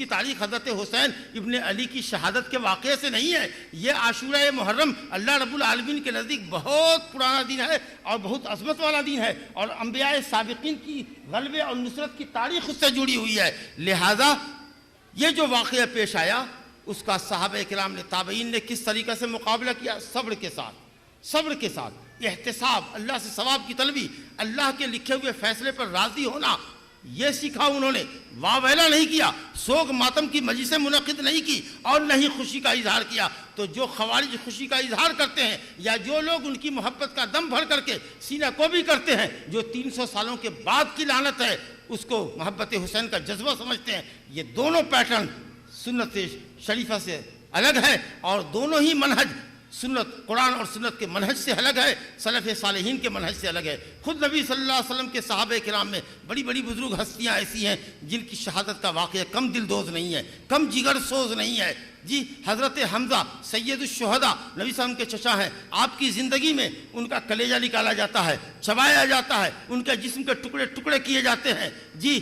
کی تاریخ حضرت حسین ابن علی کی شہادت کے واقعے سے نہیں ہے. یہ عاشورہ محرم اللہ رب العالمین کے نزدیک بہت پرانا دن ہے اور بہت عظمت والا دن ہے، اور انبیاء سابقین کی غلبے اور نصرت کی تاریخ اس سے جڑی ہوئی ہے. لہذا یہ جو واقعہ پیش آیا اس کا صحابہ کرام نے، تابعین نے کس طریقے سے مقابلہ کیا؟ صبر کے ساتھ احتساب، اللہ سے ثواب کی طلبی، اللہ کے لکھے ہوئے فیصلے پر راضی ہونا، یہ سیکھا انہوں نے. واہ ویلا نہیں کیا، سوگ ماتم کی مجلسیں منعقد نہیں کی اور نہ ہی خوشی کا اظہار کیا. تو جو خوارج خوشی کا اظہار کرتے ہیں یا جو لوگ ان کی محبت کا دم بھر کر کے سینہ کو بھی کرتے ہیں، جو 300 سالوں کے بعد کی لعنت ہے اس کو محبت حسین کا جذبہ سمجھتے ہیں، یہ دونوں پیٹرن سنت شریفہ سے الگ ہے اور دونوں ہی منہج سنت، قرآن اور سنت کے منہج سے الگ ہے، سلف صالحین کے منہج سے الگ ہے. خود نبی صلی اللہ علیہ وسلم کے صحابہ کرام میں بڑی بڑی بزرگ ہستیاں ایسی ہیں جن کی شہادت کا واقعہ کم دل دوز نہیں ہے، کم جگر سوز نہیں ہے. جی حضرت حمزہ سید الشہداء نبی صلی اللہ علیہ وسلم کے چچا ہیں، آپ کی زندگی میں ان کا کلیجہ نکالا جاتا ہے، چبایا جاتا ہے، ان کے جسم کے ٹکڑے ٹکڑے کیے جاتے ہیں. جی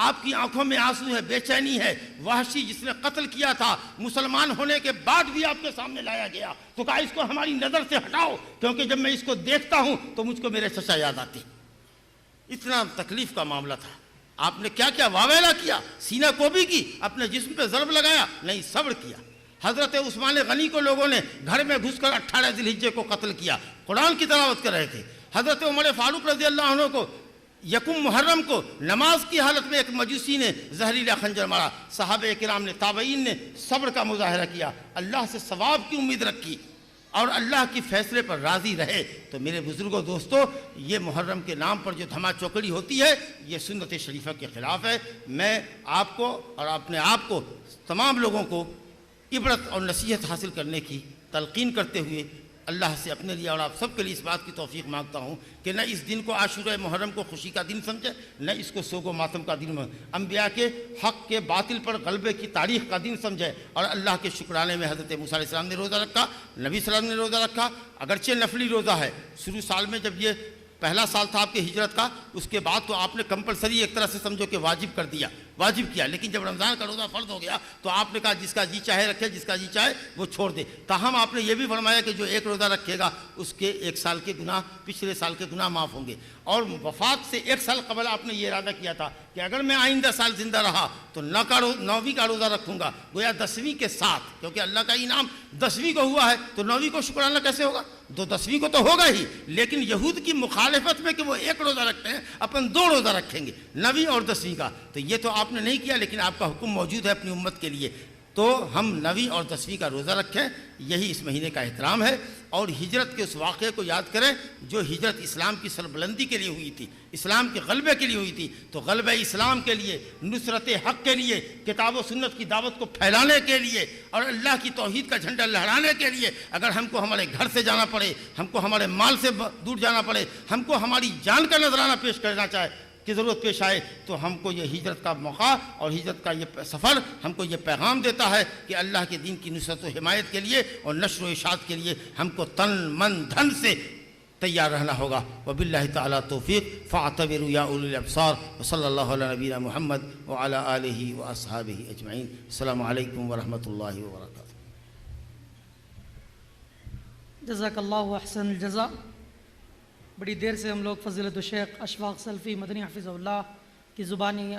آپ کی آنکھوں میں آنسو ہے، بے چینی ہے. وحشی جس نے قتل کیا تھا مسلمان ہونے کے بعد بھی آپ کے سامنے لایا گیا، تو کہا اس کو ہماری نظر سے ہٹاؤ کیونکہ جب میں اس کو دیکھتا ہوں تو مجھ کو میرے چچا یاد آتے. اتنا تکلیف کا معاملہ تھا. آپ نے کیا کیا؟ واویلا کیا، سینہ کو بھی کی، اپنے جسم پہ ضرب لگایا؟ نہیں، صبر کیا. حضرت عثمان غنی کو لوگوں نے گھر میں گھس کر 18 ذی الحجہ کو قتل کیا، قرآن کی تلاوت کر رہے تھے. حضرت عمر فاروق رضی اللہ عنہ کو یکم محرم کو نماز کی حالت میں ایک مجوسی نے زہریلا خنجر مارا. صحابہ کرام نے، تابعین نے صبر کا مظاہرہ کیا، اللہ سے ثواب کی امید رکھی اور اللہ کی فیصلے پر راضی رہے. تو میرے بزرگوں، دوستو، یہ محرم کے نام پر جو دھما چوکڑی ہوتی ہے یہ سنت شریفہ کے خلاف ہے. میں آپ کو اور اپنے آپ کو، تمام لوگوں کو عبرت اور نصیحت حاصل کرنے کی تلقین کرتے ہوئے اللہ سے اپنے لیے اور آپ سب کے لیے اس بات کی توفیق مانگتا ہوں کہ نہ اس دن کو عاشورہ محرم کو خوشی کا دن سمجھے، نہ اس کو سوگ و ماتم کا دن، انبیاء کے حق کے باطل پر غلبے کی تاریخ کا دن سمجھے. اور اللہ کے شکرانے میں حضرت موسیٰ علیہ السلام نے روزہ رکھا، نبی صلی اللہ علیہ وسلم نے روزہ رکھا، اگرچہ نفلی روزہ ہے. شروع سال میں جب یہ پہلا سال تھا آپ کی ہجرت کا، اس کے بعد تو آپ نے کمپلسری ایک طرح سے سمجھو کہ واجب کر دیا، واجب کیا. لیکن جب رمضان کا روزہ فرض ہو گیا تو آپ نے کہا جس کا جی چاہے رکھے، جس کا جی چاہے وہ چھوڑ دے. تاہم آپ نے یہ بھی فرمایا کہ جو ایک روزہ رکھے گا اس کے 1 سال کے گناہ، پچھلے سال کے گناہ معاف ہوں گے. اور وفات سے 1 سال قبل آپ نے یہ ارادہ کیا تھا کہ اگر میں آئندہ سال زندہ رہا تو 9ویں کا روزہ رکھوں گا، گویا 10ویں کے ساتھ، کیونکہ اللہ کا انعام 10ویں کو ہوا ہے تو 9ویں کو شکرانہ کیسے ہوگا؟ 10ویں کو تو ہوگا ہی. لیکن یہود کی مخالفت میں کہ وہ 1 روزہ رکھتے ہیں، اپن 2 روزہ رکھیں گے، 9ویں اور 10ویں کا. تو یہ تو آپ نے نہیں کیا، لیکن آپ کا حکم موجود ہے اپنی امت کے لیے. تو ہم 9ویں اور 10ویں کا روزہ رکھیں، یہی اس مہینے کا احترام ہے. اور ہجرت کے اس واقعے کو یاد کریں جو ہجرت اسلام کی سربلندی کے لیے ہوئی تھی، اسلام کے غلبے کے لیے ہوئی تھی. تو غلبہ اسلام کے لیے، نصرت حق کے لیے، کتاب و سنت کی دعوت کو پھیلانے کے لیے اور اللہ کی توحید کا جھنڈا لہرانے کے لیے اگر ہم کو ہمارے گھر سے جانا پڑے، ہم کو ہمارے مال سے دور جانا پڑے، ہم کو ہماری جان کا نذرانہ پیش کرنا چاہے کی ضرورت پیش آئے، تو ہم کو یہ ہجرت کا موقع اور ہجرت کا یہ سفر ہم کو یہ پیغام دیتا ہے کہ اللہ کے دین کی نصرت و حمایت کے لیے اور نشر و اشاعت کے لیے ہم کو تن من دھن سے تیار رہنا ہوگا. وباللہ تعالی توفیق. فاعتبروا یا اولی الابصار. وصلی اللہ علی نبینا محمد وعلی آلہ واصحابہ اجمعین. السلام علیکم ورحمۃ اللہ وبرکاتہ. جزاک اللہ احسن الجزا. بڑی دیر سے ہم لوگ فضیلت الشیخ اشفاق سلفی مدنی حفظہ اللہ کی زبانی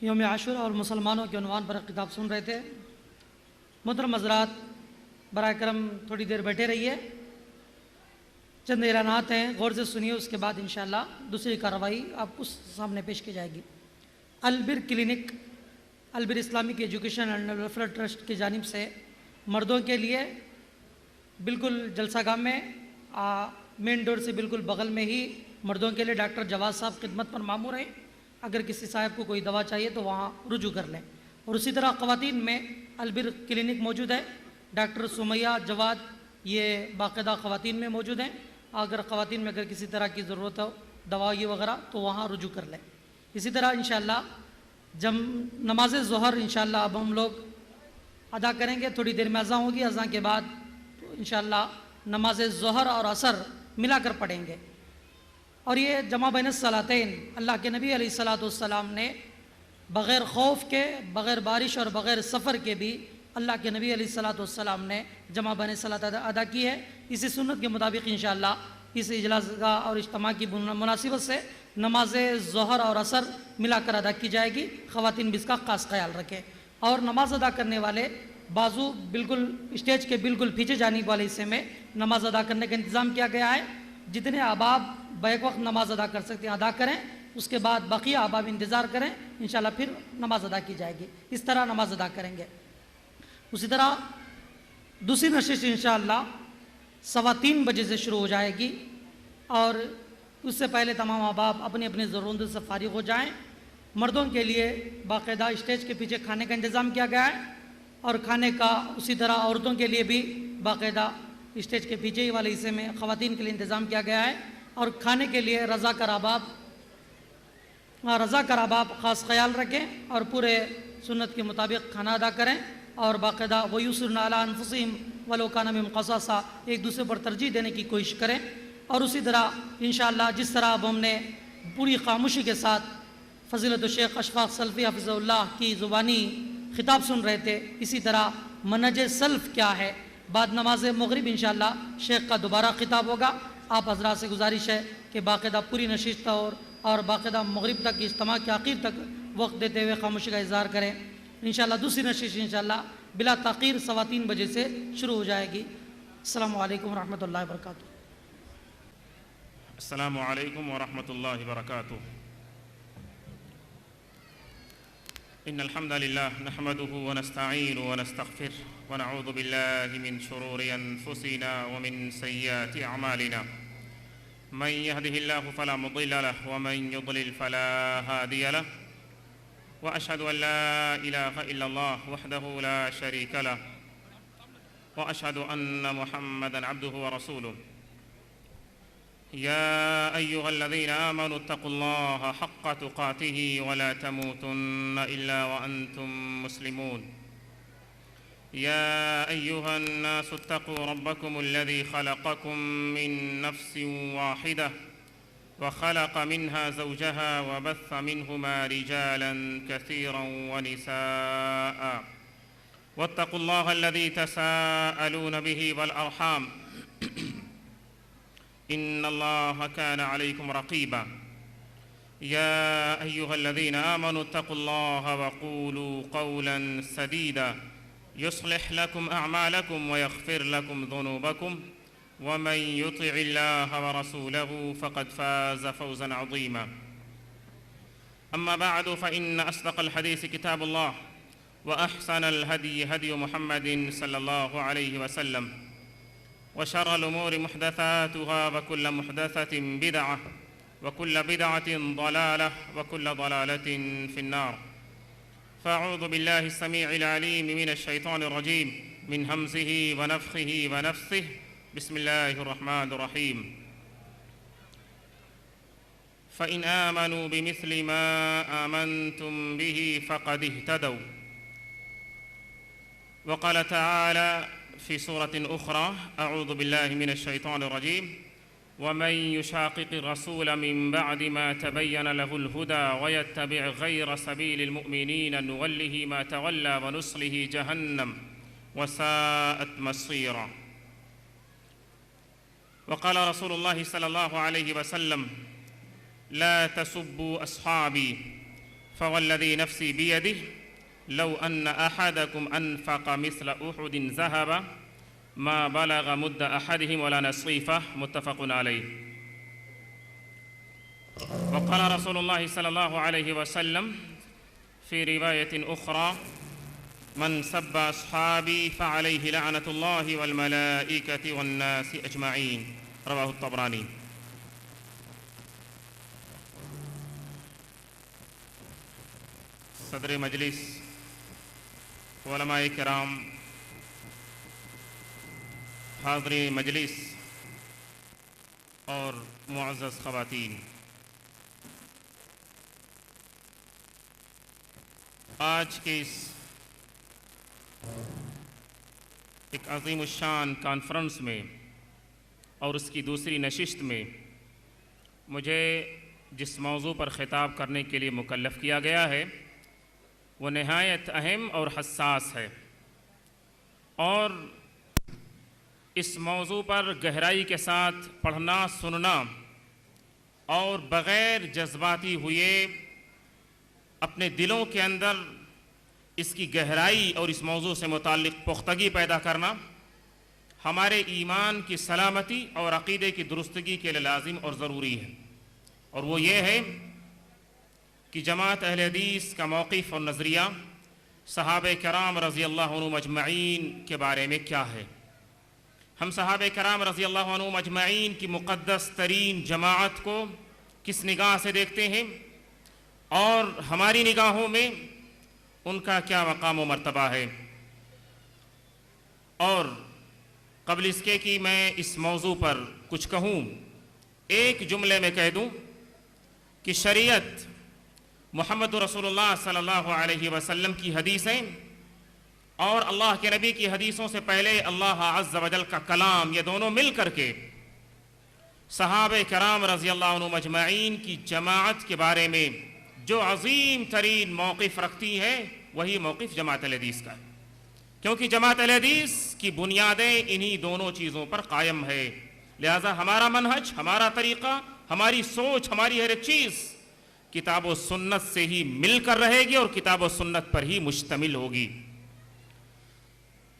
یوم عاشورہ اور مسلمانوں کے عنوان پر خطاب سن رہے تھے. محترم حضرات، برائے کرم تھوڑی دیر بیٹھے رہیے. چند اعلانات ہیں، غور سے سنیے، اس کے بعد انشاءاللہ دوسری کارروائی آپ کو سامنے پیش کی جائے گی. البر کلینک، البر Islamic education and welfare trust کی جانب سے مردوں کے لیے بالکل جلسہ گاہ میں مین ڈور سے بالکل بغل میں ہی مردوں کے لیے ڈاکٹر جواز صاحب خدمت پر مامور ہیں. اگر کسی صاحب کو کوئی دوا چاہیے تو وہاں رجوع کر لیں. اور اسی طرح خواتین میں البر کلینک موجود ہے، ڈاکٹر سمیہ جواد یہ باقاعدہ خواتین میں موجود ہیں. اگر خواتین میں اگر کسی طرح کی ضرورت ہو دوائی وغیرہ تو وہاں رجوع کر لیں. اسی طرح انشاءاللہ جب نماز ظہر انشاءاللہ اب ہم لوگ ادا کریں گے، تھوڑی دیر میں اذان ہوگی، اذان کے بعد انشاءاللہ نماز ظہر اور عصر ملا کر پڑھیں گے. اور یہ جمع بین الصلاتین اللہ کے نبی علیہ الصلوۃ والسلام نے بغیر خوف کے، بغیر بارش اور بغیر سفر کے بھی اللہ کے نبی علیہ الصلوۃ والسلام نے جمع بنے صلاۃ ادا کی ہے۔ اسی سنت کے مطابق انشاءاللہ اس اجلاس گاہ اور اجتماع کی مناسبت سے نماز ظہر اور عصر ملا کر ادا کی جائے گی۔ خواتین بھی اس کا خاص خیال رکھیں۔ اور نماز ادا کرنے والے بازو بالکل اسٹیج کے بالکل پیچھے جانب والے حصے میں نماز ادا کرنے کا انتظام کیا گیا ہے۔ جتنے احباب بیک وقت نماز ادا کر سکتے ہیں ادا کریں، اس کے بعد بقیہ احباب انتظار کریں، انشاءاللہ پھر نماز ادا کی جائے گی۔ اس طرح نماز ادا کریں گے۔ اسی طرح دوسری نشست انشاءاللہ 3:15 بجے سے شروع ہو جائے گی، اور اس سے پہلے تمام احباب اپنی اپنی ضرورتوں سے فارغ ہو جائیں۔ مردوں کے لیے باقاعدہ اسٹیج کے پیچھے کھانے کا انتظام کیا گیا ہے، اور کھانے کا اسی طرح عورتوں کے لیے بھی باقاعدہ اسٹیج کے پیچھے ہی والے حصے میں خواتین کے لیے انتظام کیا گیا ہے۔ اور کھانے کے لیے رضاکار احباب خاص خیال رکھیں اور پورے سنت کے مطابق کھانا ادا کریں، اور باقاعدہ وَيُسِرُونَ عَلَىٰ أَنفُسِهِمْ وَلَوْ كَانَ بِهِمْ خَصَاصَةٌ ایک دوسرے پر ترجیح دینے کی کوشش کریں۔ اور اسی طرح انشاءاللہ جس طرح اب ہم نے پوری خاموشی کے ساتھ فضیلت الشیخ اشفاق سلفی حفظہ اللہ کی زبانی خطاب سن رہے تھے، اسی طرح منہج سلف کیا ہے، بعد نماز مغرب انشاءاللہ شیخ کا دوبارہ خطاب ہوگا۔ آپ حضرات سے گزارش ہے کہ باقاعدہ پوری نشست اور باقاعدہ مغرب تک اجتماع کے آخر تک وقت دیتے ہوئے خاموشی کا اظہار کریں۔ انشاءاللہ دوسری نشست انشاءاللہ بلا تاخیر 3:15 بجے سے شروع ہو جائے گی۔ السلام علیکم ورحمۃ اللہ وبرکاتہ۔ السلام علیکم ورحمۃ اللہ وبرکاتہ۔ ان الحمد للہ نحمده ونستعین ونستغفر ونعوذ باللہ من شرور انفسنا ومن سیئات اعمالنا من يهده الله فلا مضل له ومن يضلل فلا هادي له واشهد ان لا اله الا الله وحده لا شريك له واشهد ان محمدا عبده ورسوله يا أيها الذين آمنوا اتقوا الله حق تقاته ولا تموتن إلا وأنتم مسلمون يا أيها الناس اتقوا ربكم الذي خلقكم من نفس واحدة وخلق منها زوجها وبث منهما رجالا كثيرا ونساء واتقوا الله الذي تساءلون به والأرحام إن الله كان عليكم رقيبا يا أيها الذين آمنوا اتقوا الله وقولوا قولا سديدا يصلح لكم أعمالكم ويغفر لكم ذنوبكم ومن يطع الله ورسوله فقد فاز فوزا عظيما أما بعد فإن أصدق الحديث كتاب الله وأحسن الهدي هدي محمد صلى الله عليه وسلم وشر الأمور محدثاتها وكل محدثة بدعة وكل بدعة ضلالة وكل ضلالة في النار فأعوذ بالله السميع العليم من الشيطان الرجيم من همزه ونفخه ونفثه بسم الله الرحمن الرحيم فإن آمنوا بمثل ما آمنتم به فقد اهتدوا وقال تعالى في سورة أخرى أعوذ بالله من الشيطان الرجيم ومن يشاقق الرسول من بعد ما تبين له الهدى ويتبع غير سبيل المؤمنين نوله ما تولى ونصله جهنم وساءت مصيرا وقال رسول الله صلى الله عليه وسلم لا تسبوا أصحابي فوالذي نفسي بيده لو أن أحدكم أنفق مثل أحد ذهبا ما بلغ مد أحدهم ولا نصيفه متفق عليه وقال رسول الله صلى الله عليه وسلم في رواية أخرى من سب أصحابي فعليه لعنة الله والملائكة والناس أجمعين رواه الطبراني۔ صدر مجلس، علماء کرام، حاضرین مجلس اور معزز خواتین، آج کے اس ایک عظیم الشان کانفرنس میں اور اس کی دوسری نشست میں مجھے جس موضوع پر خطاب کرنے کے لیے مکلف کیا گیا ہے وہ نہایت اہم اور حساس ہے، اور اس موضوع پر گہرائی کے ساتھ پڑھنا سننا اور بغیر جذباتی ہوئے اپنے دلوں کے اندر اس کی گہرائی اور اس موضوع سے متعلق پختگی پیدا کرنا ہمارے ایمان کی سلامتی اور عقیدے کی درستگی کے لیے لازم اور ضروری ہے، اور وہ یہ ہے کہ جماعت اہل حدیث کا موقف اور نظریہ صحابہ کرام رضی اللہ عنہم اجمعین کے بارے میں کیا ہے۔ ہم صحابہ کرام رضی اللہ عنہم اجمعین کی مقدس ترین جماعت کو کس نگاہ سے دیکھتے ہیں، اور ہماری نگاہوں میں ان کا کیا مقام و مرتبہ ہے۔ اور قبل اس کے کہ میں اس موضوع پر کچھ کہوں، ایک جملے میں کہہ دوں کہ شریعت، محمد رسول اللہ صلی اللہ علیہ وسلم کی حدیثیں اور اللہ کے نبی کی حدیثوں سے پہلے اللہ عز و جل کا کلام، یہ دونوں مل کر کے صحابہ کرام رضی اللہ عنہم اجمعین کی جماعت کے بارے میں جو عظیم ترین موقف رکھتی ہے، وہی موقف جماعت اہل حدیث کا ہے، کیونکہ جماعت اہل حدیث کی بنیادیں انہی دونوں چیزوں پر قائم ہے۔ لہذا ہمارا منہج، ہمارا طریقہ، ہماری سوچ، ہماری ہر ایک چیز کتاب و سنت سے ہی مل کر رہے گی اور کتاب و سنت پر ہی مشتمل ہوگی۔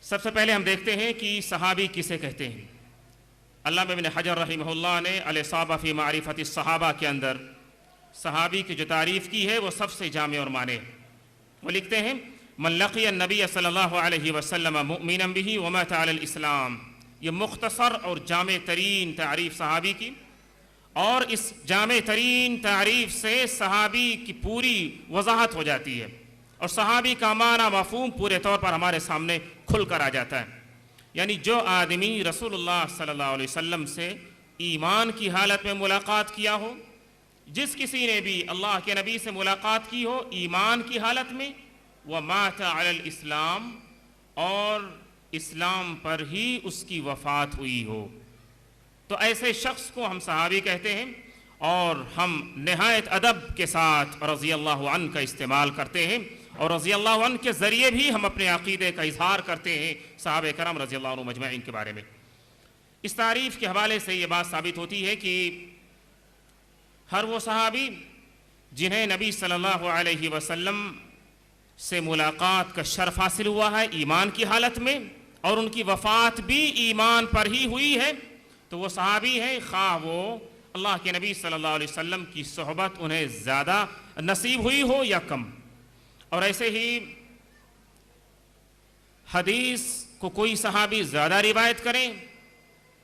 سب سے پہلے ہم دیکھتے ہیں کہ صحابی کسے کہتے ہیں۔ علامہ ابن حجر رحمہ اللہ نے الاصابہ فی معرفت الصحابہ کے اندر صحابی کی جو تعریف کی ہے وہ سب سے جامع اور معنی ہے۔ وہ لکھتے ہیں من لقی النبی صلی اللہ علیہ وسلم مؤمنا به ومات علی الاسلام۔ یہ مختصر اور جامع ترین تعریف صحابی کی، اور اس جامع ترین تعریف سے صحابی کی پوری وضاحت ہو جاتی ہے، اور صحابی کا معنی مفہوم پورے طور پر ہمارے سامنے کھل کر آ جاتا ہے۔ یعنی جو آدمی رسول اللہ صلی اللہ علیہ وسلم سے ایمان کی حالت میں ملاقات کیا ہو، جس کسی نے بھی اللہ کے نبی سے ملاقات کی ہو ایمان کی حالت میں، وَمَاتَ عَلَى الْإِسْلَامِ، اور اسلام پر ہی اس کی وفات ہوئی ہو، تو ایسے شخص کو ہم صحابی کہتے ہیں، اور ہم نہایت ادب کے ساتھ رضی اللہ عنہ کا استعمال کرتے ہیں، اور رضی اللہ عنہ کے ذریعے بھی ہم اپنے عقیدے کا اظہار کرتے ہیں صحابہ کرام رضی اللہ عنہ مجمعین کے بارے میں۔ اس تعریف کے حوالے سے یہ بات ثابت ہوتی ہے کہ ہر وہ صحابی جنہیں نبی صلی اللہ علیہ وسلم سے ملاقات کا شرف حاصل ہوا ہے ایمان کی حالت میں، اور ان کی وفات بھی ایمان پر ہی ہوئی ہے، تو وہ صحابی ہیں، خواہ وہ اللہ کے نبی صلی اللہ علیہ وسلم کی صحبت انہیں زیادہ نصیب ہوئی ہو یا کم۔ اور ایسے ہی حدیث کو کوئی صحابی زیادہ روایت کریں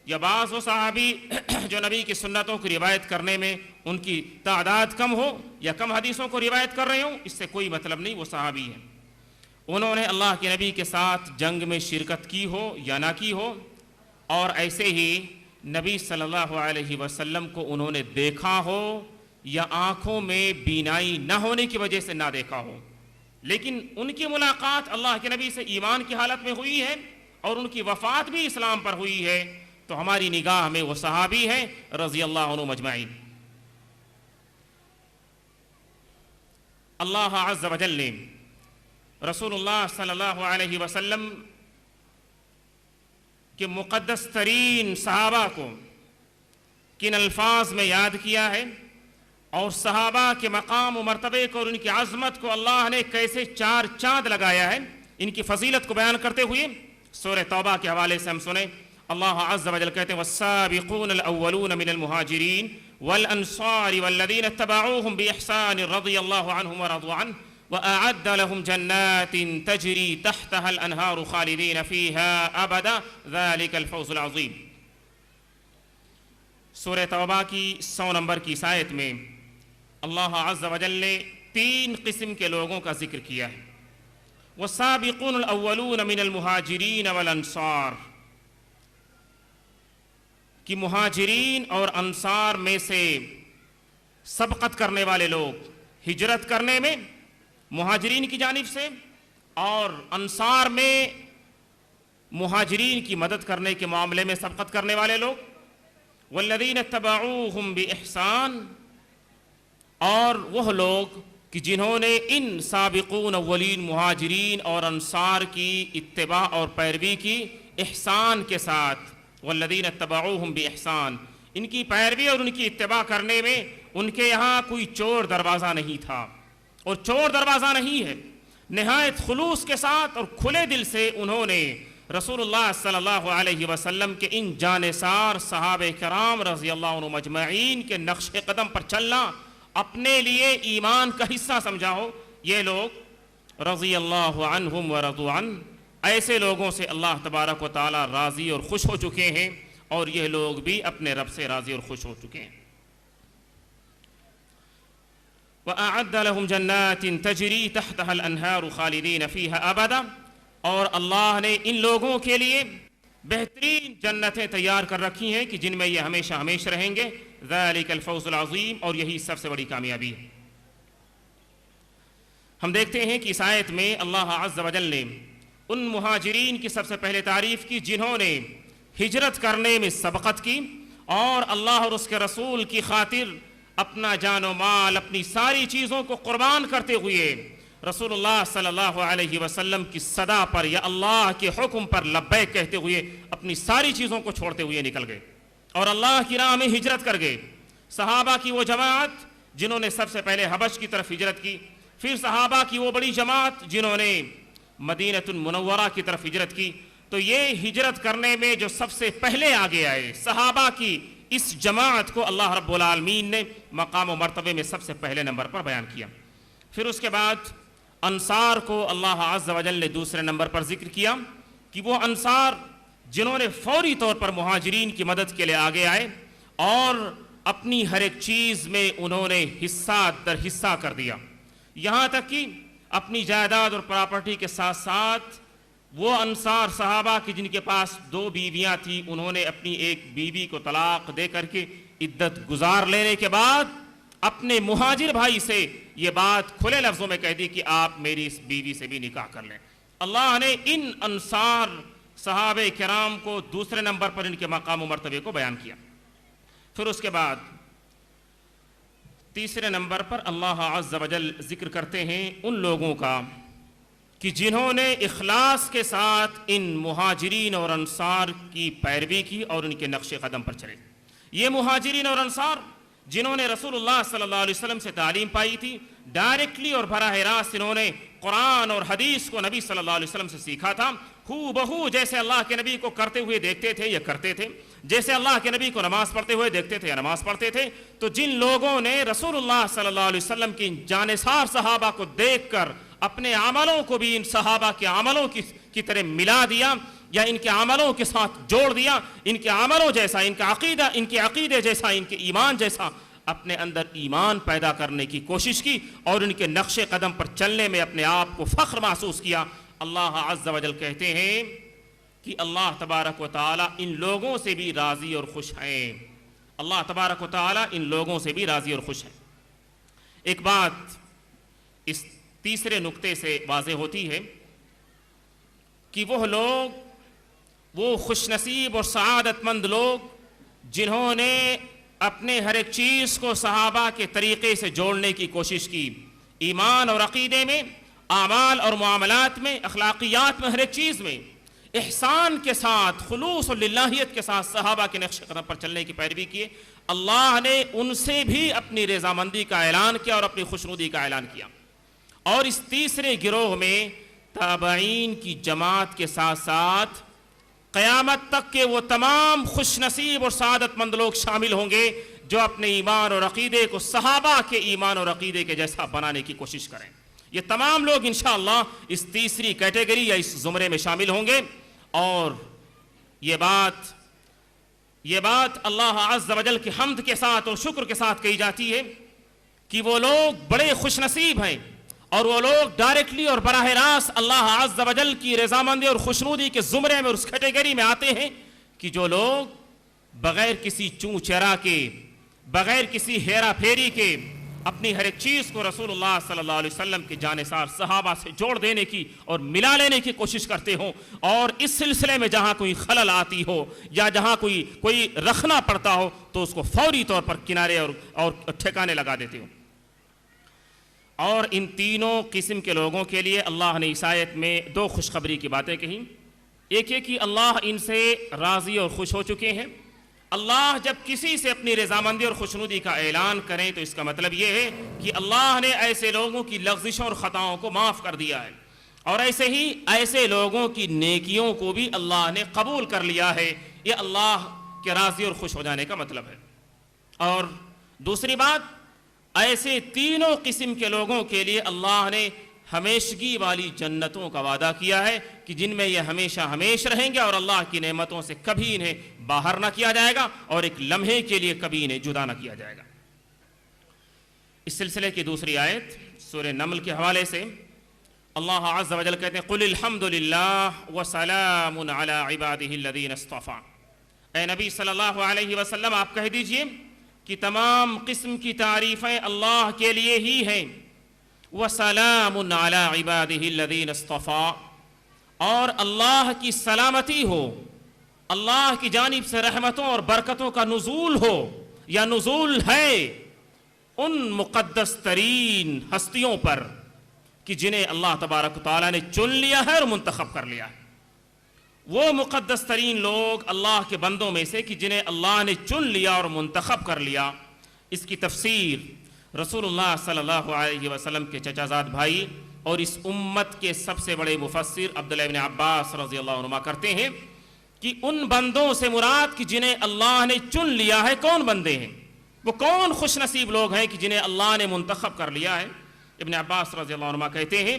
یا بعض وہ صحابی جو نبی کی سنتوں کی روایت کرنے میں ان کی تعداد کم ہو یا کم حدیثوں کو روایت کر رہے ہوں، اس سے کوئی مطلب نہیں، وہ صحابی ہیں۔ انہوں نے اللہ کے نبی کے ساتھ جنگ میں شرکت کی ہو یا نہ کی ہو، اور ایسے ہی نبی صلی اللہ علیہ وسلم کو انہوں نے دیکھا ہو یا آنکھوں میں بینائی نہ ہونے کی وجہ سے نہ دیکھا ہو، لیکن ان کی ملاقات اللہ کے نبی سے ایمان کی حالت میں ہوئی ہے اور ان کی وفات بھی اسلام پر ہوئی ہے، تو ہماری نگاہ میں وہ صحابی ہیں رضی اللہ عنہ مجمعین۔ اللہ عز و جل نے رسول اللہ صلی اللہ علیہ وسلم کہ مقدس ترین صحابہ کو کن الفاظ میں یاد کیا ہے، اور صحابہ کے مقام و مرتبے کو اور ان کی عظمت کو اللہ نے کیسے چار چاند لگایا ہے، ان کی فضیلت کو بیان کرتے ہوئے سورہ توبہ کے حوالے سے ہم سنیں۔ اللہ عز و جل کہتے ہیں والسابقون الاولون من المہاجرین والانصار والذین اتبعوهم بإحسان رضی اللہ عنہم ورضوا عنہ وأعد لهم جنات تجری تحتها الأنہار خالدین فیها ابدا ذلك الفوز العظیم۔ سورہ توبہ کی 100 نمبر کی اس آیت میں اللہ عز و جل نے 3 قسم کے لوگوں کا ذکر کیا ہے۔ والسابقون الاولون من المہاجرین والانصار، کہ مہاجرین اور انصار میں سے سبقت کرنے والے لوگ، ہجرت کرنے میں مہاجرین کی جانب سے، اور انصار میں مہاجرین کی مدد کرنے کے معاملے میں سبقت کرنے والے لوگ، والذین اتبعوہم بإحسان، اور وہ لوگ کہ جنہوں نے ان سابقون اولین مہاجرین اور انصار کی اتباع اور پیروی کی احسان کے ساتھ، والذین اتبعوہم باحسان، ان کی پیروی اور ان کی اتباع کرنے میں ان کے یہاں کوئی چور دروازہ نہیں تھا، اور چور دروازہ نہیں ہے۔ نہایت خلوص کے ساتھ اور کھلے دل سے انہوں نے رسول اللہ صلی اللہ علیہ وسلم کے ان جانثار صحابہ کرام رضی اللہ عنہم اجمعین کے نقش قدم پر چلنا اپنے لیے ایمان کا حصہ سمجھا ہو۔ یہ لوگ رضی اللہ عنہم ورضوا عنہ، ایسے لوگوں سے اللہ تبارک و تعالی راضی اور خوش ہو چکے ہیں، اور یہ لوگ بھی اپنے رب سے راضی اور خوش ہو چکے ہیں۔ وَأَعَدَّ لَهُمْ جَنَّاتٍ تَجْرِي تَحْتَهَا الْأَنْهَارُ خَالِدِينَ فِيهَا أَبَدًا، اور اللہ نے ان لوگوں کے لیے بہترین جنتیں تیار کر رکھی ہیں کہ جن میں یہ ہمیشہ ہمیشہ رہیں گے۔ ذَلِكَ الْفَوْزُ الْعَظِيمُ، اور یہی سب سے بڑی کامیابی ہے۔ ہم دیکھتے ہیں کہ اس آیت میں اللہ عز و جل نے ان مہاجرین کی سب سے پہلے تعریف کی جنہوں نے ہجرت کرنے میں سبقت کی اور اللہ اور اس کے رسول کی خاطر اپنا جان و مال، اپنی ساری چیزوں کو قربان کرتے ہوئے رسول اللہ صلی اللہ علیہ وسلم کی صدا پر یا اللہ کے حکم پر لبیک کہتے ہوئے اپنی ساری چیزوں کو چھوڑتے ہوئے نکل گئے اور اللہ کی راہ میں ہجرت کر گئے۔ صحابہ کی وہ جماعت جنہوں نے سب سے پہلے حبش کی طرف ہجرت کی، پھر صحابہ کی وہ بڑی جماعت جنہوں نے مدینہ المنورہ کی طرف ہجرت کی۔ تو یہ ہجرت کرنے میں جو سب سے پہلے آگے آئے صحابہ کی اس جماعت کو اللہ رب العالمین نے مقام و مرتبے میں سب سے پہلے نمبر پر بیان کیا۔ پھر اس کے بعد انصار کو اللہ عز و جل نے دوسرے نمبر پر ذکر کیا کہ وہ انصار جنہوں نے فوری طور پر مہاجرین کی مدد کے لیے آگے آئے اور اپنی ہر ایک چیز میں انہوں نے حصہ در حصہ کر دیا، یہاں تک کہ اپنی جائیداد اور پراپرٹی کے ساتھ ساتھ وہ انصار صحابہ کی جن کے پاس 2 بیویاں تھیں، انہوں نے اپنی ایک بیوی کو طلاق دے کر کے عدت گزار لینے کے بعد اپنے مہاجر بھائی سے یہ بات کھلے لفظوں میں کہہ دی کہ آپ میری اس بیوی سے بھی نکاح کر لیں۔ اللہ نے ان انصار صحابہ کرام کو دوسرے نمبر پر ان کے مقام و مرتبے کو بیان کیا۔ پھر اس کے بعد تیسرے نمبر پر اللہ عز و جل ذکر کرتے ہیں ان لوگوں کا کہ جنہوں نے اخلاص کے ساتھ ان مہاجرین اور انصار کی پیروی کی اور ان کے نقش قدم پر چلے۔ یہ مہاجرین اور انصار جنہوں نے رسول اللہ صلی اللہ علیہ وسلم سے تعلیم پائی تھی، ڈائریکٹلی اور براہ راست انہوں نے قرآن اور حدیث کو نبی صلی اللہ علیہ وسلم سے سیکھا تھا، ہو بہو جیسے اللہ کے نبی کو کرتے ہوئے دیکھتے تھے یا کرتے تھے، جیسے اللہ کے نبی کو نماز پڑھتے ہوئے دیکھتے تھے یا نماز پڑھتے تھے۔ تو جن لوگوں نے رسول اللہ صلی اللہ علیہ وسلم کی جانثار صحابہ کو دیکھ کر اپنے عملوں کو بھی ان صحابہ کے عملوں کی طرح ملا دیا یا ان کے عملوں کے ساتھ جوڑ دیا، ان کے عملوں جیسا، ان کے عقیدے جیسا، ان کے ایمان جیسا اپنے اندر ایمان پیدا کرنے کی کوشش کی اور ان کے نقش قدم پر چلنے میں اپنے آپ کو فخر محسوس کیا، اللہ عز و جل کہتے ہیں کہ اللہ تبارک و تعالی ان لوگوں سے بھی راضی اور خوش ہیں۔ اللہ تبارک و تعالی ان لوگوں سے بھی راضی اور خوش ہیں۔ ایک بات اس تیسرے نقطے سے واضح ہوتی ہے کہ وہ لوگ، وہ خوش نصیب اور سعادت مند لوگ جنہوں نے اپنے ہر ایک چیز کو صحابہ کے طریقے سے جوڑنے کی کوشش کی، ایمان اور عقیدے میں، اعمال اور معاملات میں، اخلاقیات میں، ہر ایک چیز میں احسان کے ساتھ، خلوص اور للہیت کے ساتھ صحابہ کے نقش قدم پر چلنے کی پیروی کیے، اللہ نے ان سے بھی اپنی رضامندی کا اعلان کیا اور اپنی خوشنودی کا اعلان کیا۔ اور اس تیسرے گروہ میں تابعین کی جماعت کے ساتھ ساتھ قیامت تک کے وہ تمام خوش نصیب اور سعادت مند لوگ شامل ہوں گے جو اپنے ایمان اور عقیدے کو صحابہ کے ایمان اور عقیدے کے جیسا بنانے کی کوشش کریں۔ یہ تمام لوگ انشاءاللہ اس تیسری کیٹیگری یا اس زمرے میں شامل ہوں گے۔ اور یہ بات اللہ عز و جل کی حمد کے ساتھ اور شکر کے ساتھ کہی جاتی ہے کہ وہ لوگ بڑے خوش نصیب ہیں اور وہ لوگ ڈائریکٹلی اور براہ راست اللہ عز و جل کی رضامندی اور خوشنودی کے زمرے میں اور اس کیٹیگری میں آتے ہیں کہ جو لوگ بغیر کسی چوں چرا کے، بغیر کسی ہیرا پھیری کے اپنی ہر ایک چیز کو رسول اللہ صلی اللہ علیہ وسلم کے جانثار صحابہ سے جوڑ دینے کی اور ملا لینے کی کوشش کرتے ہوں، اور اس سلسلے میں جہاں کوئی خلل آتی ہو یا جہاں کوئی رکھنا پڑتا ہو تو اس کو فوری طور پر کنارے اور ٹھکانے لگا دیتے ہوں۔ اور ان تینوں قسم کے لوگوں کے لیے اللہ نے اس آیت میں دو خوشخبری کی باتیں کہیں. ایک یہ کہ اللہ ان سے راضی اور خوش ہو چکے ہیں. اللہ جب کسی سے اپنی رضامندی اور خوشنودی کا اعلان کریں تو اس کا مطلب یہ ہے کہ اللہ نے ایسے لوگوں کی لغزشوں اور خطاؤں کو معاف کر دیا ہے، اور ایسے ہی ایسے لوگوں کی نیکیوں کو بھی اللہ نے قبول کر لیا ہے. یہ اللہ کے راضی اور خوش ہو جانے کا مطلب ہے. اور دوسری بات، ایسے تینوں قسم کے لوگوں کے لیے اللہ نے ہمیشگی والی جنتوں کا وعدہ کیا ہے کہ جن میں یہ ہمیشہ ہمیش رہیں گے اور اللہ کی نعمتوں سے کبھی انہیں باہر نہ کیا جائے گا اور ایک لمحے کے لیے کبھی انہیں جدا نہ کیا جائے گا. اس سلسلے کی دوسری آیت سورہ نمل کے حوالے سے اللہ عز و جل کہتے ہیں قُلِ الْحَمْدُ لِلَّهِ وَسَلَامٌ عَلَىٰ عِبَادِهِ الَّذِينَ اصْطَفَىٰ. اے نبی صلی اللہ علیہ وسلم آپ کہہ دیجئے کہ تمام قسم کی تعریفیں اللہ کے لیے ہی ہیں. وَسَلَامٌ عَلَىٰ عِبَادِهِ الَّذِينَ اصْطَفَىٰ، اور اللہ کی سلامتی ہو، اللہ کی جانب سے رحمتوں اور برکتوں کا نزول ہو یا نزول ہے ان مقدس ترین ہستیوں پر کہ جنہیں اللہ تبارک و تعالیٰ نے چن لیا ہے اور منتخب کر لیا ہے. وہ مقدس ترین لوگ اللہ کے بندوں میں سے کہ جنہیں اللہ نے چن لیا اور منتخب کر لیا. اس کی تفسیر رسول اللہ صلی اللہ علیہ وسلم کے چچا زاد بھائی اور اس امت کے سب سے بڑے مفسر عبداللہ ابن عباس رضی اللہ عنہما کرتے ہیں کہ ان بندوں سے مراد کہ جنہیں اللہ نے چن لیا ہے کون بندے ہیں، وہ کون خوش نصیب لوگ ہیں کہ جنہیں اللہ نے منتخب کر لیا ہے. ابن عباس رضی اللہ عنہما کہتے ہیں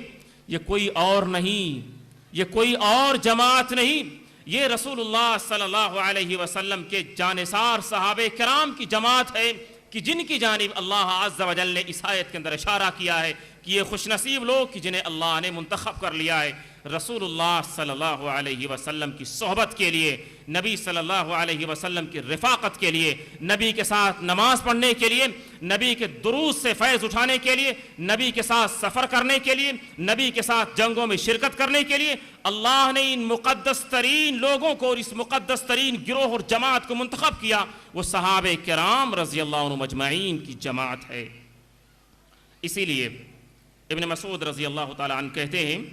یہ کوئی اور نہیں، یہ کوئی اور جماعت نہیں، یہ رسول اللہ صلی اللہ علیہ وسلم کے جانثار صحابہ کرام کی جماعت ہے کہ جن کی جانب اللہ عز و جل نے اس آیت کے اندر اشارہ کیا ہے کہ یہ خوش نصیب لوگ کہ جنہیں اللہ نے منتخب کر لیا ہے رسول اللہ صلی اللہ علیہ وسلم کی صحبت کے لیے، نبی صلی اللہ علیہ وسلم کی رفاقت کے لیے، نبی کے ساتھ نماز پڑھنے کے لیے، نبی کے دروس سے فیض اٹھانے کے لیے، نبی کے ساتھ سفر کرنے کے لیے، نبی کے ساتھ جنگوں میں شرکت کرنے کے لیے اللہ نے ان مقدس ترین لوگوں کو اور اس مقدس ترین گروہ اور جماعت کو منتخب کیا. وہ صحابہ کرام رضی اللہ عنہم اجمعین کی جماعت ہے. اسی لیے ابن مسعود رضی اللہ تعالیٰ عنہ کہتے ہیں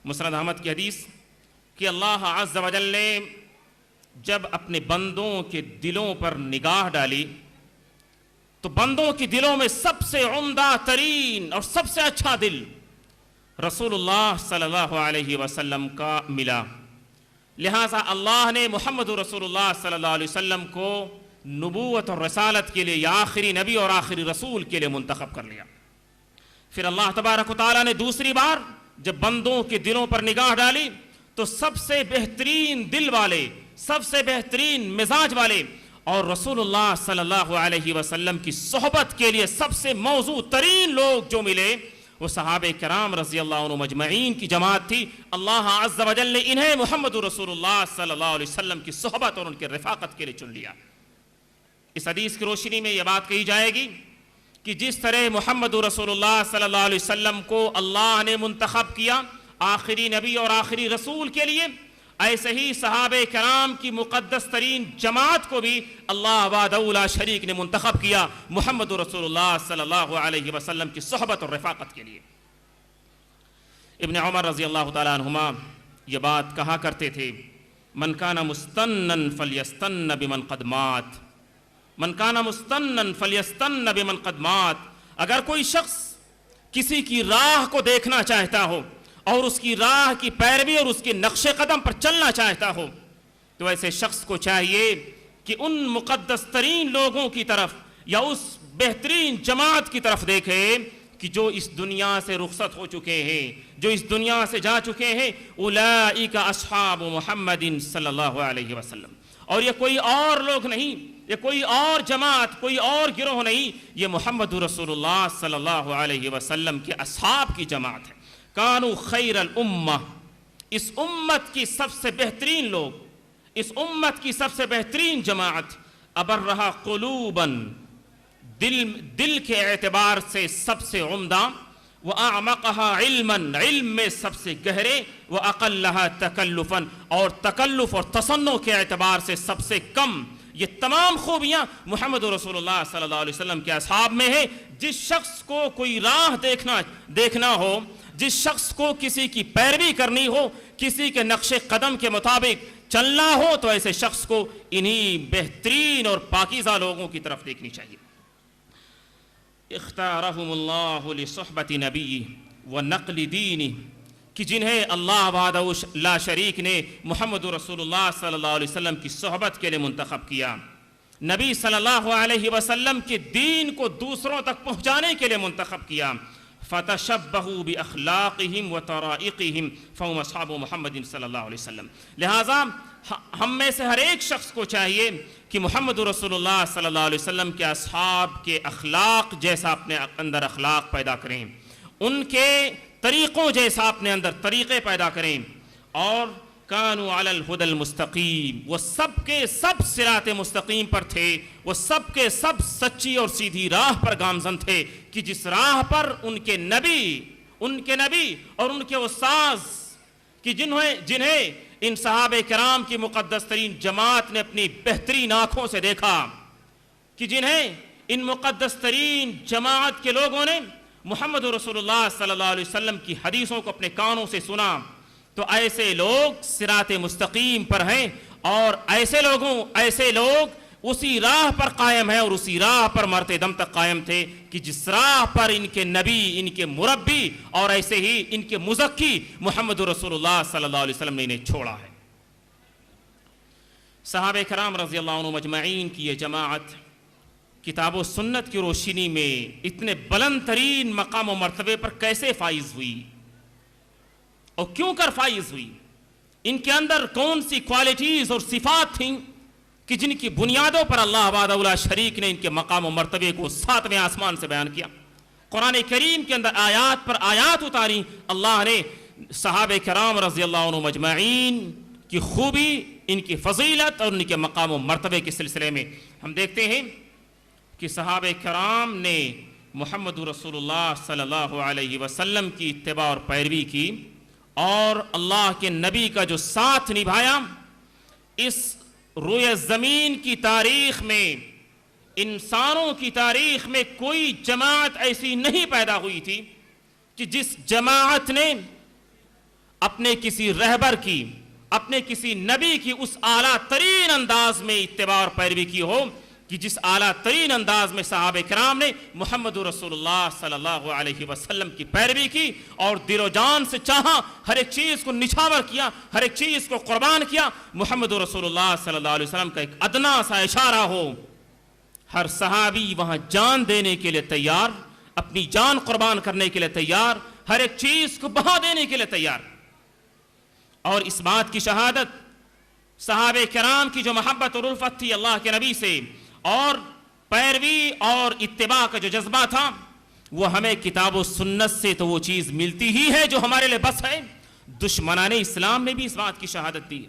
مسند احمد کی حدیث کہ اللہ عز و جل نے جب اپنے بندوں کے دلوں پر نگاہ ڈالی تو بندوں کے دلوں میں سب سے عمدہ ترین اور سب سے اچھا دل رسول اللہ صلی اللہ علیہ وسلم کا ملا. لہٰذا اللہ نے محمد رسول اللہ صلی اللہ علیہ وسلم کو نبوت اور رسالت کے لیے یا آخری نبی اور آخری رسول کے لیے منتخب کر لیا. پھر اللہ تبارک و تعالیٰ نے دوسری بار جب بندوں کے دلوں پر نگاہ ڈالی تو سب سے بہترین دل والے، سب سے بہترین مزاج والے اور رسول اللہ صلی اللہ علیہ وسلم کی صحبت کے لیے سب سے موزوں ترین لوگ جو ملے وہ صحابہ کرام رضی اللہ عنہم اجمعین کی جماعت تھی. اللہ عز و جل نے انہیں محمد رسول اللہ صلی اللہ علیہ وسلم کی صحبت اور ان کی رفاقت کے لیے چن لیا. اس حدیث کی روشنی میں یہ بات کہی جائے گی کہ جس طرح محمد رسول اللہ صلی اللہ علیہ وسلم کو اللہ نے منتخب کیا آخری نبی اور آخری رسول کے لیے، ایسے ہی صحابہ کرام کی مقدس ترین جماعت کو بھی اللہ وحدہ لا شریک نے منتخب کیا محمد رسول اللہ صلی اللہ علیہ وسلم کی صحبت اور رفاقت کے لیے. ابن عمر رضی اللہ تعالیٰ عنہما یہ بات کہا کرتے تھے من کان مستنن فلیستن بمن قد مات، من کان مستنن فلیستن بمن قد مات. اگر کوئی شخص کسی کی راہ کو دیکھنا چاہتا ہو اور اس کی راہ کی پیروی اور اس کے نقش قدم پر چلنا چاہتا ہو تو ایسے شخص کو چاہیے کہ ان مقدس ترین لوگوں کی طرف یا اس بہترین جماعت کی طرف دیکھے کہ جو اس دنیا سے رخصت ہو چکے ہیں، جو اس دنیا سے جا چکے ہیں. اولئک اصحاب محمد صلی اللہ علیہ وسلم. اور یہ کوئی اور لوگ نہیں، یہ کوئی اور جماعت، کوئی اور گروہ نہیں، یہ محمد رسول اللہ صلی اللہ علیہ وسلم کے اصحاب کی جماعت ہے. کانوا خیر الامہ، اس امت کی سب سے بہترین لوگ، اس امت کی سب سے بہترین جماعت. ابرہا قلوبا، دل کے اعتبار سے سب سے عمدہ. وَأَعْمَقَهَا عِلْمًا، علم میں سب سے گہرے. وَأَقَلَّهَا تَكَلُّفًا، اور تکلف اور تصنع کے اعتبار سے سب سے کم. یہ تمام خوبیاں محمد رسول اللہ صلی اللہ علیہ وسلم کے اصحاب میں ہیں. جس شخص کو کوئی راہ دیکھنا ہو، جس شخص کو کسی کی پیروی کرنی ہو، کسی کے نقش قدم کے مطابق چلنا ہو، تو ایسے شخص کو انہی بہترین اور پاکیزہ لوگوں کی طرف دیکھنی چاہیے. اختارہم اللہ لصحبت نبی و نقل دینی، کہ جنہیں اللہ وحدہ لا شریک نے محمد رسول اللہ صلی اللہ علیہ وسلم کی صحبت کے لیے منتخب کیا، نبی صلی اللہ علیہ وسلم کے دین کو دوسروں تک پہنچانے کے لیے منتخب کیا. فَتَشَبَّهُوا بِأَخْلَاقِهِمْ وَطَرَائِقِهِمْ فَهُمْ أَصْحَابُ محمد صلی اللہ علیہ وسلم. لہٰذا ہم میں سے ہر ایک شخص کو چاہیے کہ محمد رسول اللہ صلی اللہ علیہ وسلم کے اصحاب کے اخلاق جیسا اپنے اندر اخلاق پیدا کریں، ان کے طریقوں جیسا اپنے اندر طریقے پیدا کریں. اور کانوا علی الہدی المستقیم، وہ سب کے سب صراط مستقیم پر تھے، وہ سب کے سب سچی اور سیدھی راہ پر گامزن تھے، کہ جس راہ پر ان کے نبی اور ان کے استاذ، کہ جنہیں ان صحابہ کرام کی مقدس ترین جماعت نے اپنی بہترین آنکھوں سے دیکھا، کہ جنہیں ان مقدس ترین جماعت کے لوگوں نے محمد رسول اللہ صلی اللہ علیہ وسلم کی حدیثوں کو اپنے کانوں سے سنا، تو ایسے لوگ صراط مستقیم پر ہیں. اور ایسے لوگ اسی راہ پر قائم ہیں اور اسی راہ پر مرتے دم تک قائم تھے، کہ جس راہ پر ان کے نبی، ان کے مربی اور ایسے ہی ان کے مزکی محمد رسول اللہ صلی اللہ علیہ وسلم نے انہیں چھوڑا ہے. صحابہ کرام رضی اللہ عنہم اجمعین کی یہ جماعت کتاب و سنت کی روشنی میں اتنے بلند ترین مقام و مرتبے پر کیسے فائز ہوئی اور کیوں کر فائز ہوئی؟ ان کے اندر کون سی کوالٹیز اور صفات تھیں کہ جن کی بنیادوں پر اللہ وحدہ لا شریک نے ان کے مقام و مرتبے کو 7ویں آسمان سے بیان کیا؟ قرآن کریم کے اندر آیات پر آیات اتاری. اللہ نے صحابہ کرام رضی اللہ عنہم اجمعین کی خوبی، ان کی فضیلت اور ان کے مقام و مرتبے کے سلسلے میں ہم دیکھتے ہیں کہ صحابہ کرام نے محمد رسول اللہ صلی اللہ علیہ وسلم کی اتباع اور پیروی کی، اور اللہ کے نبی کا جو ساتھ نبھایا. اس روئے زمین کی تاریخ میں، انسانوں کی تاریخ میں کوئی جماعت ایسی نہیں پیدا ہوئی تھی کہ جس جماعت نے اپنے کسی رہبر کی، اپنے کسی نبی کی اس اعلیٰ ترین انداز میں اتباع اور پیروی کی ہو، کہ جس اعلیٰ ترین انداز میں صحابہ کرام نے محمد رسول اللہ صلی اللہ علیہ وسلم کی پیروی کی اور دل و جان سے چاہا، ہر ایک چیز کو نچھاور کیا، ہر ایک چیز کو قربان کیا. محمد رسول اللہ صلی اللہ علیہ وسلم کا ایک ادنا سا اشارہ ہو، ہر صحابی وہاں جان دینے کے لیے تیار، اپنی جان قربان کرنے کے لیے تیار، ہر ایک چیز کو بہا دینے کے لیے تیار. اور اس بات کی شہادت صحابہ کرام کی جو محبت اور الفت تھی اللہ کے نبی سے، اور پیروی اور اتباع کا جو جذبہ تھا، وہ ہمیں کتاب و سنت سے تو وہ چیز ملتی ہی ہے جو ہمارے لیے بس ہے. دشمنان اسلام نے بھی اس بات کی شہادت دی،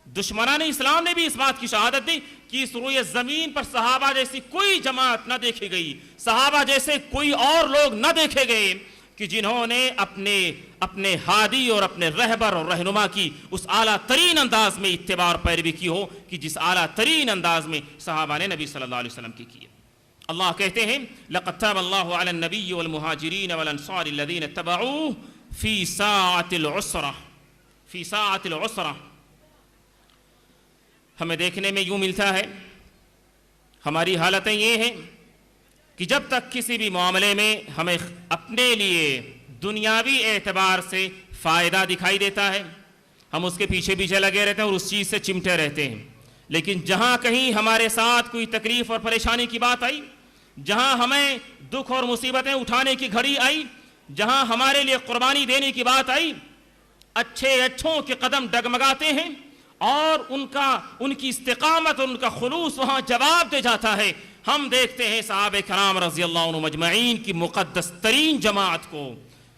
دشمنان اسلام نے بھی اس بات کی شہادت دی کہ اس روئے زمین پر صحابہ جیسی کوئی جماعت نہ دیکھی گئی، صحابہ جیسے کوئی اور لوگ نہ دیکھے گئے کہ جنہوں نے اپنے ہادی اور اپنے رہبر اور رہنما کی اس اعلیٰ ترین انداز میں اتباع اور پیروی کی ہو، کہ جس اعلیٰ ترین انداز میں صحابہ نے نبی صلی اللہ علیہ وسلم کی کی. اللہ کہتے ہیں لَقَدْ تَابَ اللَّهُ عَلَى النَّبِيِّ وَالْمُهَاجِرِينَ وَالْأَنصَارِ الَّذِينَ اتَّبَعُوهُ فِي سَاعَةِ الْعُسْرَةِ. ہمیں دیکھنے میں یوں ملتا ہے، ہماری حالتیں یہ ہیں کہ جب تک کسی بھی معاملے میں ہمیں اپنے لیے دنیاوی اعتبار سے فائدہ دکھائی دیتا ہے، ہم اس کے پیچھے پیچھے لگے رہتے ہیں اور اس چیز سے چمٹے رہتے ہیں. لیکن جہاں کہیں ہمارے ساتھ کوئی تکلیف اور پریشانی کی بات آئی، جہاں ہمیں دکھ اور مصیبتیں اٹھانے کی گھڑی آئی، جہاں ہمارے لیے قربانی دینے کی بات آئی، اچھوں کے قدم ڈگمگاتے ہیں اور ان کی استقامت اور ان کا خلوص وہاں جواب دے جاتا ہے. ہم دیکھتے ہیں صحابہ کرام رضی اللہ عنہم اجمعین کی مقدس ترین جماعت کو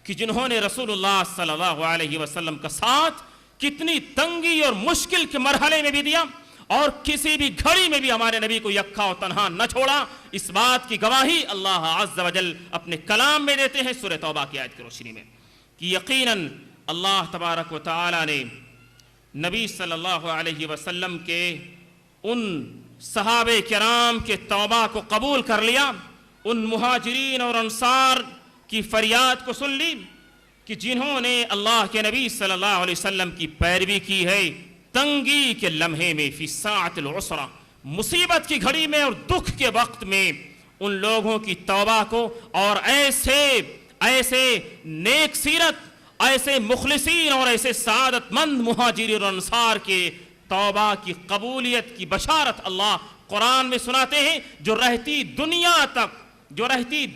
کہ جنہوں نے رسول اللہ صلی اللہ علیہ وسلم کا ساتھ کتنی تنگی اور مشکل کے مرحلے میں بھی دیا اور کسی بھی گھڑی میں بھی ہمارے نبی کو یکا و تنہا نہ چھوڑا. اس بات کی گواہی اللہ عز و جل اپنے کلام میں دیتے ہیں سورہ توبہ کی آیت کی روشنی میں کہ یقیناً اللہ تبارک و تعالی نے نبی صلی اللہ علیہ وسلم کے ان صحابہ کرام کے توبہ کو قبول کر لیا، ان مہاجرین اور انصار کی فریاد کو سن لی کہ جنہوں نے اللہ کے نبی صلی اللہ علیہ وسلم کی پیروی کی ہے، تنگی کے لمحے میں، فی ساعت العسرہ، مصیبت کی گھڑی میں اور دکھ کے وقت میں ان لوگوں کی توبہ کو، اور ایسے نیک سیرت، ایسے مخلصین اور ایسے سعادت مند مہاجرین اور انصار کے توبہ کی قبولیت کی بشارت اللہ قرآن میں سناتے ہیں، جو رہتی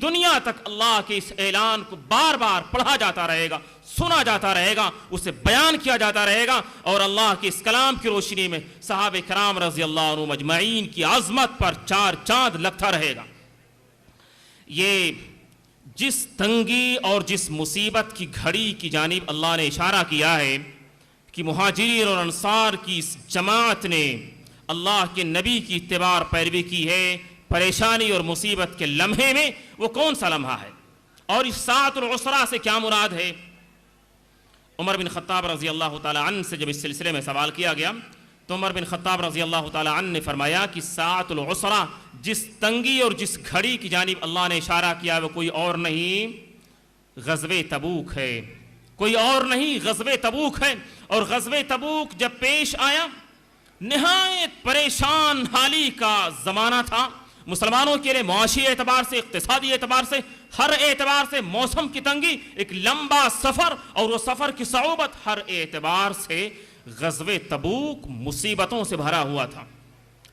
دنیا تک اللہ کے اس اعلان کو بار بار پڑھا جاتا رہے گا، سنا جاتا رہے گا، اسے بیان کیا جاتا رہے گا، اور اللہ کے اس کلام کی روشنی میں صحابہ کرام رضی اللہ عنہم اجمعین کی عظمت پر چار چاند لگتا رہے گا۔ یہ جس تنگی اور جس مصیبت کی گھڑی کی جانب اللہ نے اشارہ کیا ہے کہ مہاجرین اور انصار کی اس جماعت نے اللہ کے نبی کی اتباع پیروی کی ہے پریشانی اور مصیبت کے لمحے میں، وہ کون سا لمحہ ہے اور اس ساعت العسرہ سے کیا مراد ہے؟ عمر بن خطاب رضی اللہ تعالی عنہ سے جب اس سلسلے میں سوال کیا گیا تو عمر بن خطاب رضی اللہ تعالی عنہ نے فرمایا کہ ساعت العسرہ، جس تنگی اور جس گھڑی کی جانب اللہ نے اشارہ کیا وہ کوئی اور نہیں، غزوہ تبوک ہے، کوئی اور نہیں، غزوہ تبوک ہے۔ اور غزوہ تبوک جب پیش آیا، نہایت پریشان حالی کا زمانہ تھا مسلمانوں کے لیے، معاشی اعتبار سے، اقتصادی اعتبار سے، ہر اعتبار سے، موسم کی تنگی، ایک لمبا سفر اور وہ سفر کی صعوبت، ہر اعتبار سے غزوہ تبوک مصیبتوں سے بھرا ہوا تھا،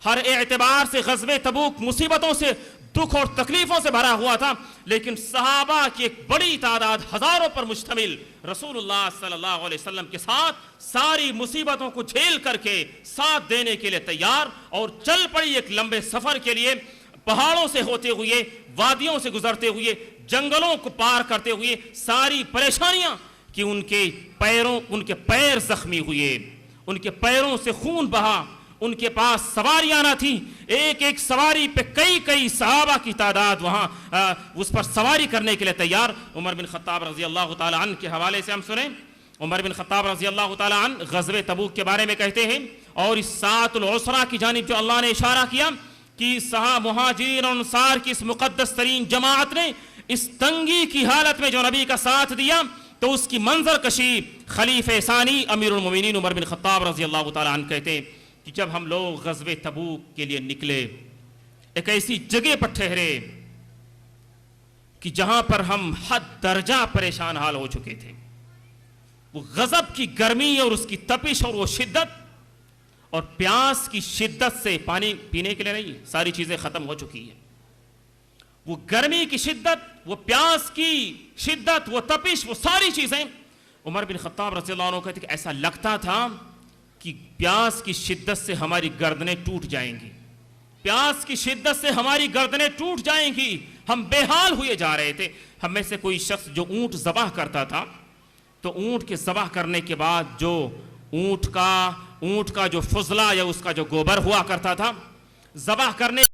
ہر اعتبار سے غزوہ تبوک مصیبتوں سے، دکھ اور تکلیفوں سے بھرا ہوا تھا، لیکن صحابہ کی ایک بڑی تعداد، ہزاروں پر مشتمل، رسول اللہ صلی اللہ علیہ وسلم کے ساتھ ساری مصیبتوں کو جھیل کر کے ساتھ دینے کے لیے تیار، اور چل پڑی ایک لمبے سفر کے لیے، پہاڑوں سے ہوتے ہوئے، وادیوں سے گزرتے ہوئے، جنگلوں کو پار کرتے ہوئے، ساری پریشانیاں کہ ان کے پیر زخمی ہوئے، ان کے پیروں سے خون بہا، ان کے پاس سواریاں نہ تھیں، ایک ایک سواری پہ کئی صحابہ کی تعداد وہاں اس پر سواری کرنے کے لیے تیار۔ عمر بن خطاب رضی اللہ تعالی عنہ کے حوالے سے ہم سنیں، عمر بن خطاب رضی اللہ تعالی عنہ غزوہ تبوک کے بارے میں کہتے ہیں، اور اس ساعت العسرہ کی جانب جو اللہ نے اشارہ کیا کہ مہاجرین اور انصار کی اس مقدس ترین جماعت نے اس تنگی کی حالت میں جو نبی کا ساتھ دیا، تو اس کی منظر کشی خلیفہ ثانی امیر المومنین عمر بن خطاب رضی اللہ تعالی عنہ کہتے ہیں کہ جب ہم لوگ غزوہ تبوک کے لیے نکلے، ایک ایسی جگہ پر ٹھہرے کہ جہاں پر ہم حد درجہ پریشان حال ہو چکے تھے، وہ غضب کی گرمی اور اس کی تپش اور وہ شدت اور پیاس کی شدت سے، پانی پینے کے لیے نہیں، ساری چیزیں ختم ہو چکی ہیں، وہ گرمی کی شدت، وہ پیاس کی شدت، وہ تپش، وہ ساری چیزیں، عمر بن خطاب رضی اللہ عنہ کہتے کہ ایسا لگتا تھا کہ پیاس کی شدت سے ہماری گردنیں ٹوٹ جائیں گی، پیاس کی شدت سے ہماری گردنیں ٹوٹ جائیں گی، ہم بے حال ہوئے جا رہے تھے۔ ہم میں سے کوئی شخص جو اونٹ ذبح کرتا تھا، تو اونٹ کے ذبح کرنے کے بعد جو اونٹ کا جو فضلہ یا اس کا جو گوبر ہوا کرتا تھا، ذبح کرنے